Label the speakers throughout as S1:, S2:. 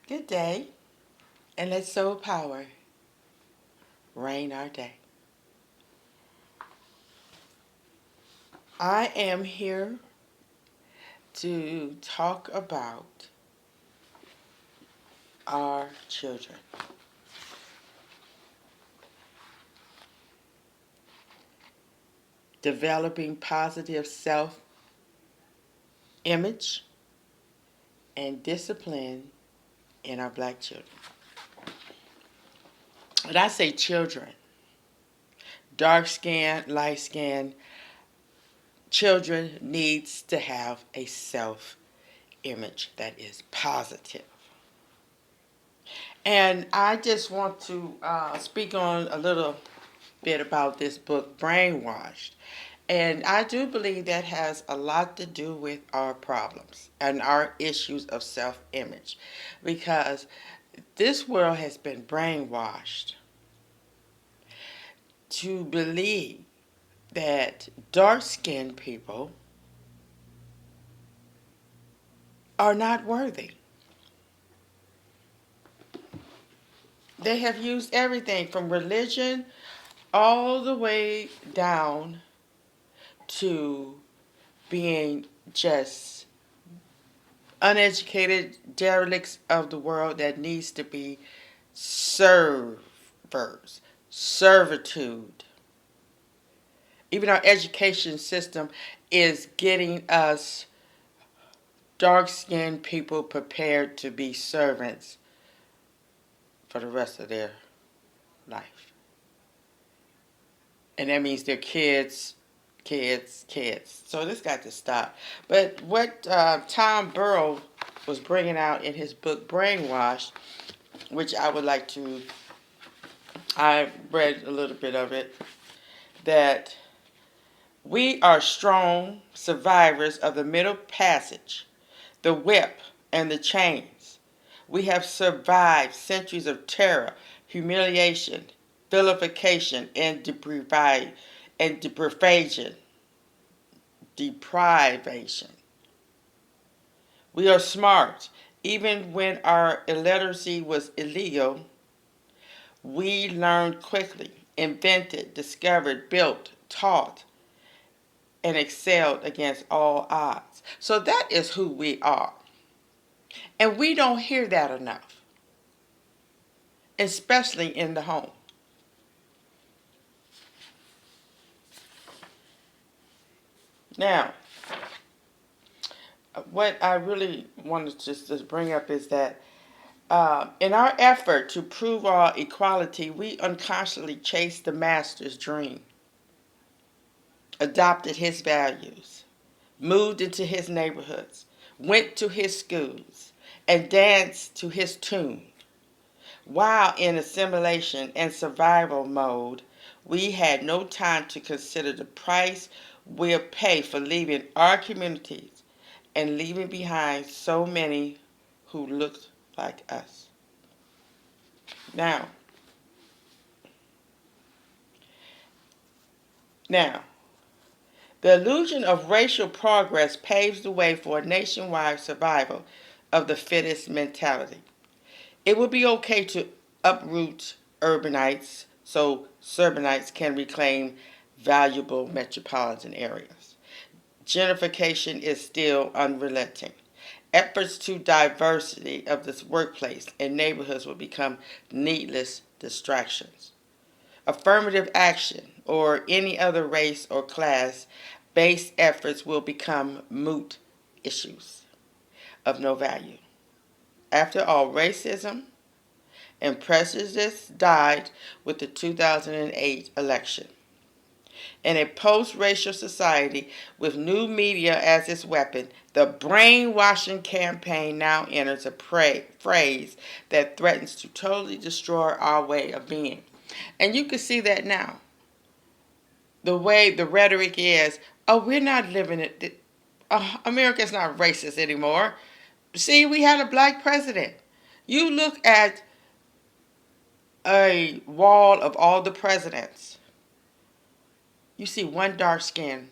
S1: Good day, and let soul power reign our day. I am here to talk about our children. Developing positive self image and discipline in our black children. And I say children, dark skin, light skin, children needs to have a self image that is positive. And I just want to speak on a little bit about this book, Brainwashed. And I do believe that has a lot to do with our problems and our issues of self image because this world has been brainwashed to believe that dark skinned people are not worthy. They have used everything from religion all the way down to being just uneducated derelicts of the world that needs to be servers, servitude. Even our education system is getting us dark-skinned people prepared to be servants for the rest of their life. And that means their kids, kids, kids. So this got to stop. But what Tom Burrow was bringing out in his book Brainwashed, which I would like to, I read a little bit of it, that we are strong survivors of the Middle Passage, the whip, and the chains. We have survived centuries of terror, humiliation, vilification, and deprivation. We are smart. Even when our illiteracy was illegal, we learned quickly, invented, discovered, built, taught, and excelled against all odds. So that is who we are. And we don't hear that enough, especially in the home. Now, what I really wanted to just bring up is that in our effort to prove our equality, we unconsciously chased the master's dream, adopted his values, moved into his neighborhoods, went to his schools, and danced to his tune. While in assimilation and survival mode, we had no time to consider the price we'll pay for leaving our communities and leaving behind so many who looked like us. Now, now, the illusion of racial progress paves the way for a nationwide survival of the fittest mentality. It would be okay to uproot urbanites so suburbanites can reclaim valuable metropolitan areas. Gentrification is still unrelenting. Efforts to diversity of this workplace and neighborhoods will become needless distractions. Affirmative action or any other race or class based efforts will become moot issues of no value. After all, racism and prejudice died with the 2008 election. In a post-racial society with new media as its weapon, the brainwashing campaign now enters a phrase that threatens to totally destroy our way of being. And you can see that now. The way the rhetoric is, oh, we're not living it. America's not racist anymore. See, we had a black president. You look at a wall of all the presidents, you see one dark skin.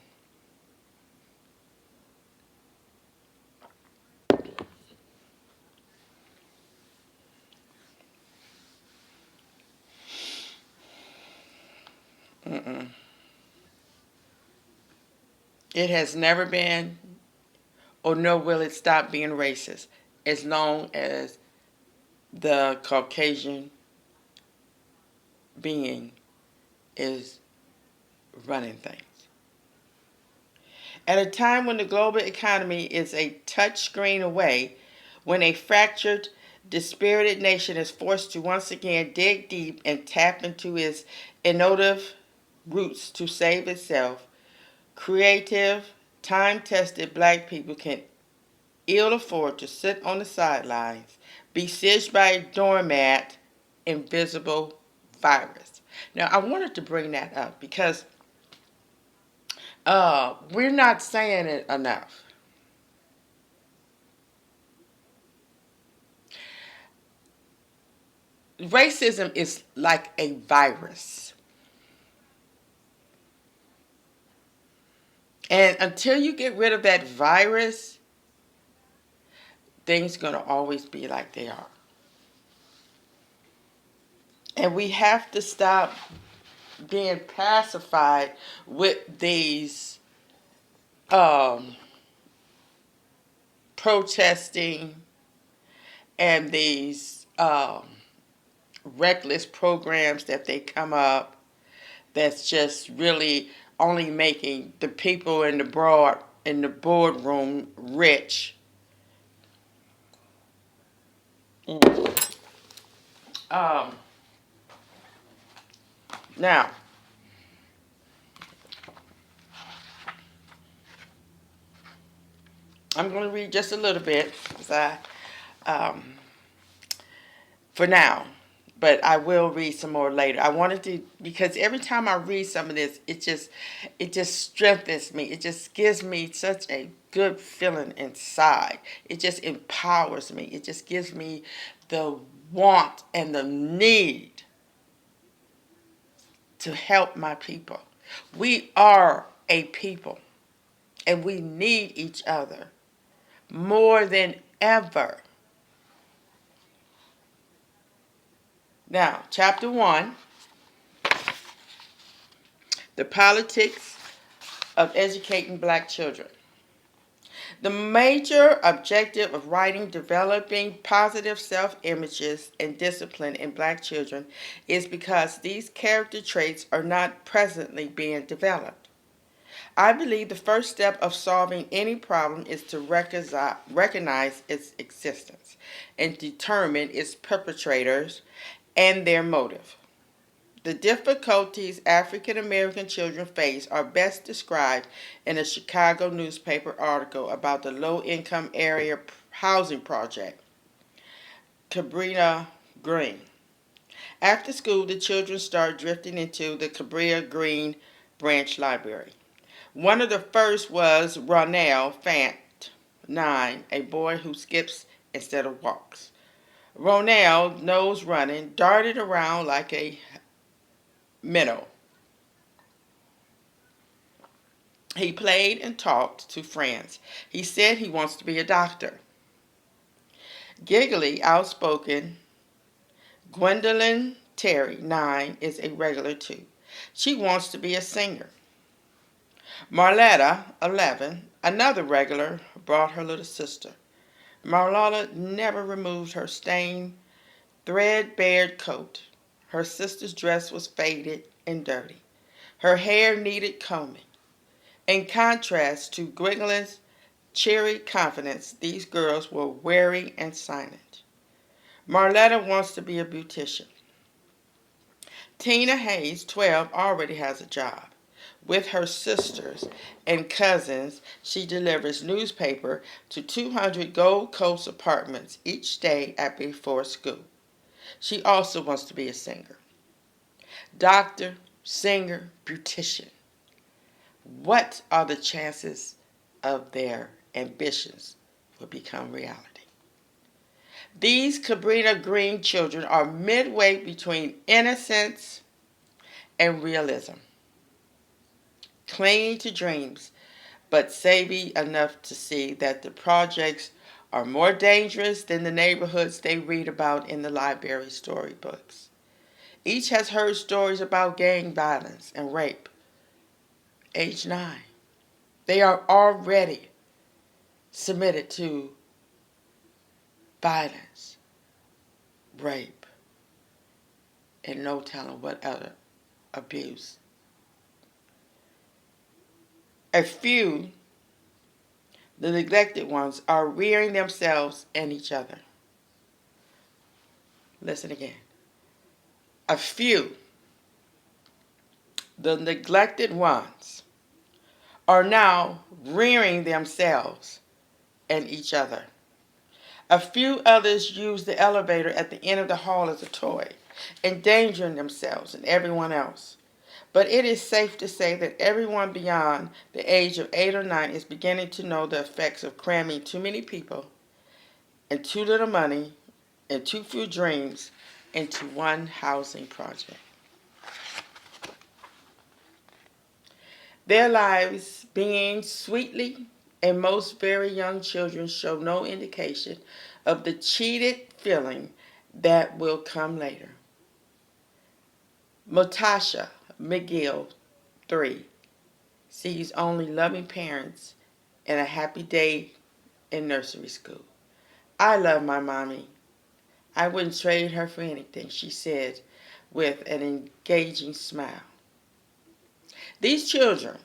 S1: It has never been, or nor will it stop being racist as long as the Caucasian being is running things. At a time when the global economy is a touchscreen away, when a fractured, dispirited nation is forced to once again dig deep and tap into its innovative roots to save itself, creative, time tested black people can ill afford to sit on the sidelines, besieged by a doormat, invisible virus. Now, I wanted to bring that up because we're not saying it enough. Racism is like a virus. And until you get rid of that virus, things are going to always be like they are. And we have to stop being pacified with these um, protesting and these reckless programs that they come up that's just really only making the people in the boardroom rich. Mm. Um, Now, I'm going to read just a little bit um, for now, but I will read some more later. I wanted to because every time I read some of this, it just strengthens me. It just gives me such a good feeling inside. It just empowers me. It just gives me the want and the need to help my people. We are a people, and we need each other more than ever. Now, chapter 1, the politics of educating black children. The major objective of writing developing positive self-images and discipline in black children is because these character traits are not presently being developed. I believe the first step of solving any problem is to recognize its existence and determine its perpetrators and their motive. The difficulties African American children face are best described in a Chicago newspaper article about the low income area housing project, Cabrini Green. After school, the children start drifting into the Cabrini Green branch library. One of the first was Ronell Fant, 9, a boy who skips instead of walks. Ronell, nose running, darted around like a minnow. He played and talked to friends. He said he wants to be a doctor. Giggly, outspoken Gwendolyn Terry, 9, is a regular too. She wants to be a singer. Marletta, 11, another regular, brought her little sister. Marletta never removed her stained, threadbare coat. Her sister's dress was faded and dirty. Her hair needed combing. In contrast to Gwendolyn's cheery confidence, these girls were wary and silent. Marletta wants to be a beautician. Tina Hayes, 12, already has a job. With her sisters and cousins, she delivers newspaper to 200 Gold Coast apartments each day before school. She also wants to be a singer. Doctor, singer, beautician. What are the chances of their ambitions will become reality? These Cabrini Green children are midway between innocence and realism, clinging to dreams, but savvy enough to see that the projects are more dangerous than the neighborhoods they read about in the library storybooks. Each has heard stories about gang violence and rape. Age 9. They are already submitted to violence, rape, and no telling what other abuse. A few, the neglected ones, are rearing themselves and each other. Listen again. A few, the neglected ones, are now rearing themselves and each other. A few others use the elevator at the end of the hall as a toy, endangering themselves and everyone else. But it is safe to say that everyone beyond the age of 8 or 9 is beginning to know the effects of cramming too many people and too little money and too few dreams into one housing project. Their lives being sweetly, and most very young children show no indication of the cheated feeling that will come later. Motasha McGill, 3, sees only loving parents and a happy day in nursery school. I love my mommy. I wouldn't trade her for anything, she said with an engaging smile. These children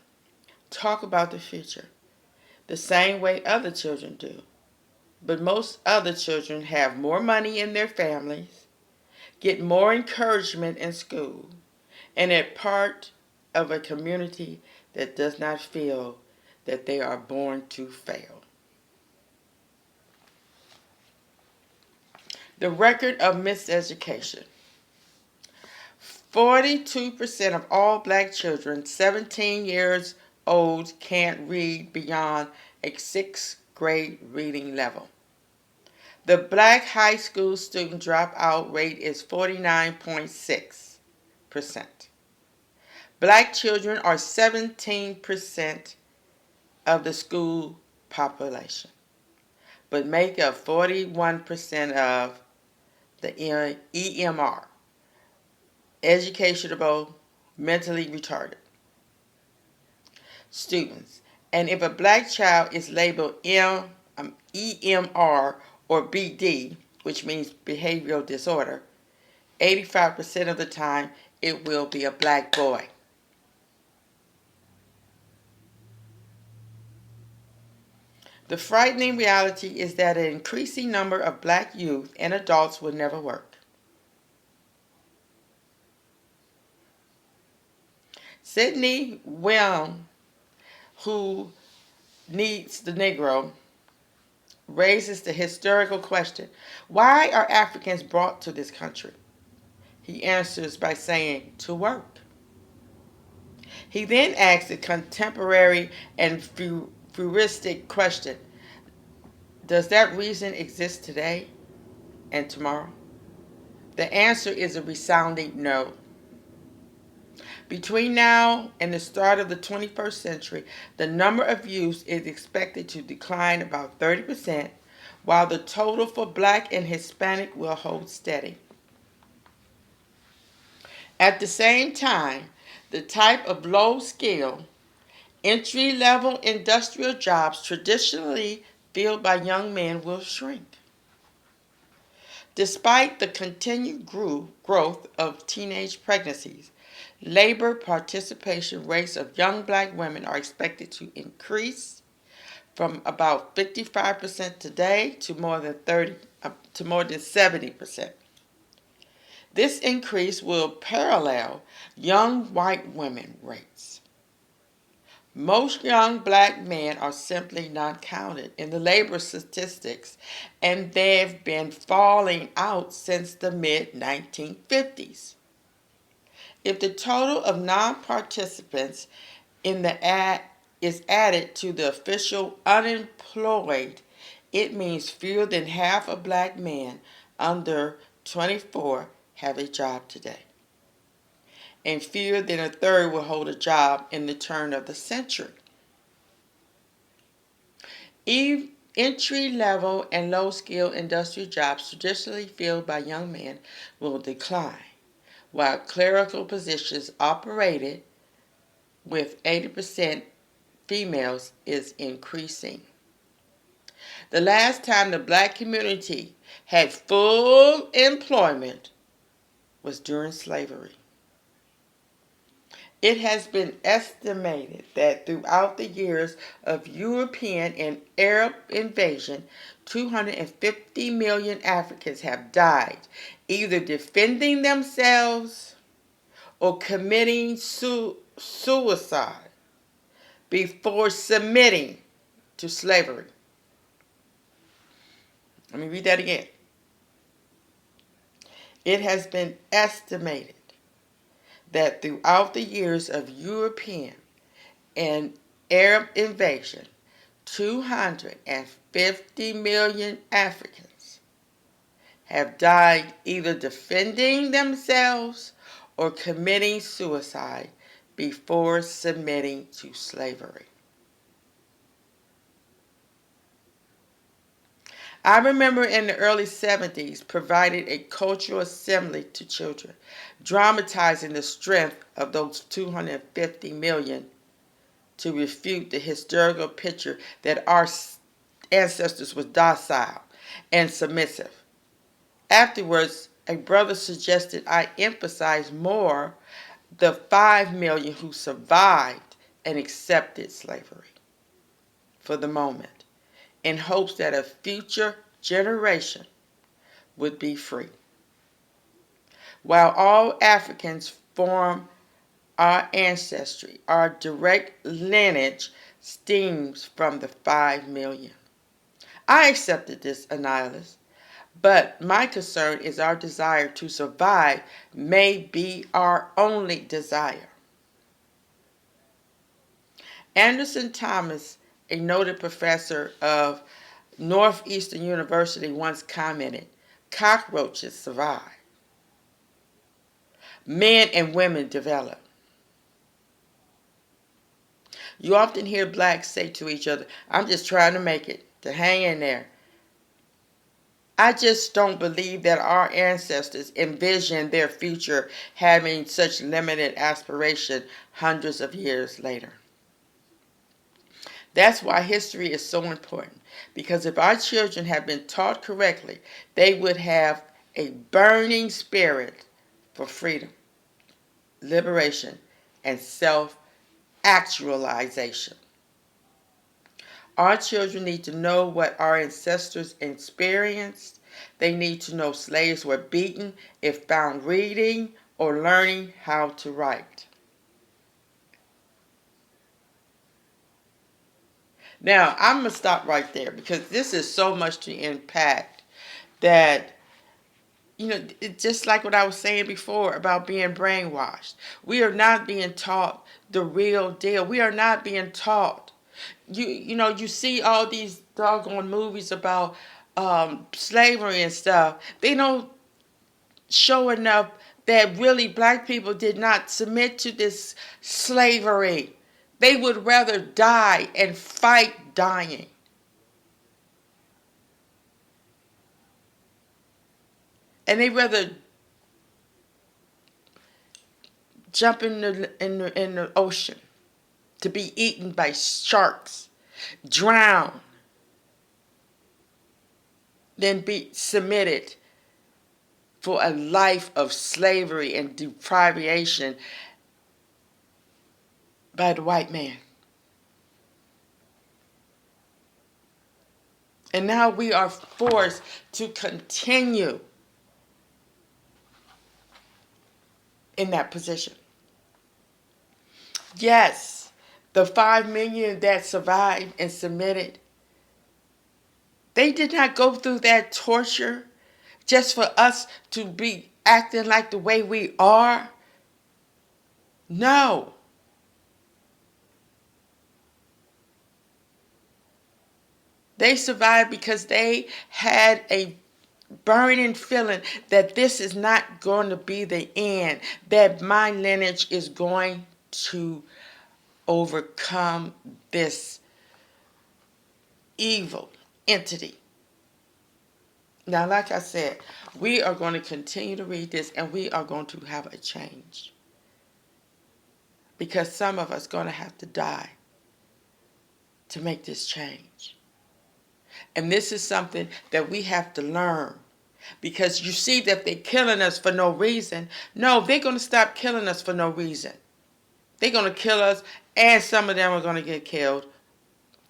S1: talk about the future the same way other children do. But most other children have more money in their families, get more encouragement in school, and are part of a community that does not feel that they are born to fail. The record of miseducation. 42% of all black children 17 years old can't read beyond a 6th grade reading level. The black high school student dropout rate is 49.6%. Black children are 17% of the school population, but make up 41% of the EMR, educational mentally retarded students. And if a black child is labeled EMR or BD, which means behavioral disorder, 85% of the time it will be a black boy. The frightening reality is that an increasing number of black youth and adults will never work. Sidney Wilm, who needs the Negro, raises the historical question, why are Africans brought to this country? He answers by saying, to work. He then asks the contemporary and futuristic question, does that reason exist today and tomorrow? The answer is a resounding no. Between now and the start of the 21st century, the number of youths is expected to decline about 30%, while the total for black and Hispanic will hold steady. At the same time, the type of low-skill, entry-level industrial jobs traditionally filled by young men will shrink. Despite the continued growth of teenage pregnancies, labor participation rates of young black women are expected to increase from about 55% today to more than 70%. This increase will parallel young white women rates. Most young black men are simply not counted in the labor statistics, and they've been falling out since the mid-1950s. If the total of non-participants in the ad is added to the official unemployed, it means fewer than half of black men under 24 have a job today, and fewer than a third will hold a job in the turn of the century. Entry-level and low-skill industrial jobs traditionally filled by young men will decline, while clerical positions operated with 80% females is increasing. The last time the black community had full employment was during slavery. It has been estimated that throughout the years of European and Arab invasion, 250 million Africans have died, either defending themselves or committing suicide before submitting to slavery. Let me read that again. It has been estimated that throughout the years of European and Arab invasion, 250 million Africans have died either defending themselves or committing suicide before submitting to slavery. I remember in the early 70s providing a cultural assembly to children, dramatizing the strength of those 250 million to refute the historical picture that our ancestors were docile and submissive. Afterwards, a brother suggested I emphasize more the 5 million who survived and accepted slavery for the moment, in hopes that a future generation would be free. While all Africans form our ancestry, our direct lineage stems from the 5 million. I accepted this analysis, but my concern is our desire to survive may be our only desire. Anderson Thomas, a noted professor of Northeastern University, once commented, "Cockroaches survive. Men and women develop." You often hear blacks say to each other, "I'm just trying to make it, to hang in there." I just don't believe that our ancestors envisioned their future having such limited aspiration hundreds of years later. That's why history is so important, because if our children had been taught correctly, they would have a burning spirit for freedom, liberation, and self-actualization. Our children need to know what our ancestors experienced. They need to know slaves were beaten if found reading or learning how to write. Now, I'm going to stop right there because this is so much to impact that, just like what I was saying before about being brainwashed. We are not being taught the real deal. We are not being taught. You see all these doggone movies about slavery and stuff. They don't show enough that really black people did not submit to this slavery. They would rather die and fight dying. And they rather jump in the ocean to be eaten by sharks, drown, than be submitted for a life of slavery and deprivation by the white man. And now we are forced to continue in that position. Yes, the 5 million that survived and submitted, they did not go through that torture just for us to be acting like the way we are. No. They survived because they had a burning feeling that this is not going to be the end, that my lineage is going to overcome this evil entity. Now, like I said, we are going to continue to read this and we are going to have a change. Because some of us are going to have to die to make this change. And this is something that we have to learn. Because you see that they're killing us for no reason. No, they're going to stop killing us for no reason. They're going to kill us, and some of them are going to get killed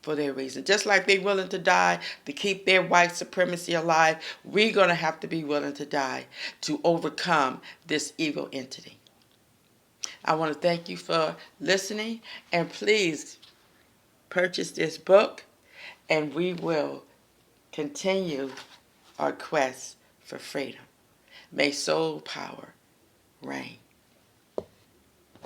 S1: for their reason. Just like they're willing to die to keep their white supremacy alive, we're going to have to be willing to die to overcome this evil entity. I want to thank you for listening, and please purchase this book, and we will continue our quest for freedom. May soul power reign.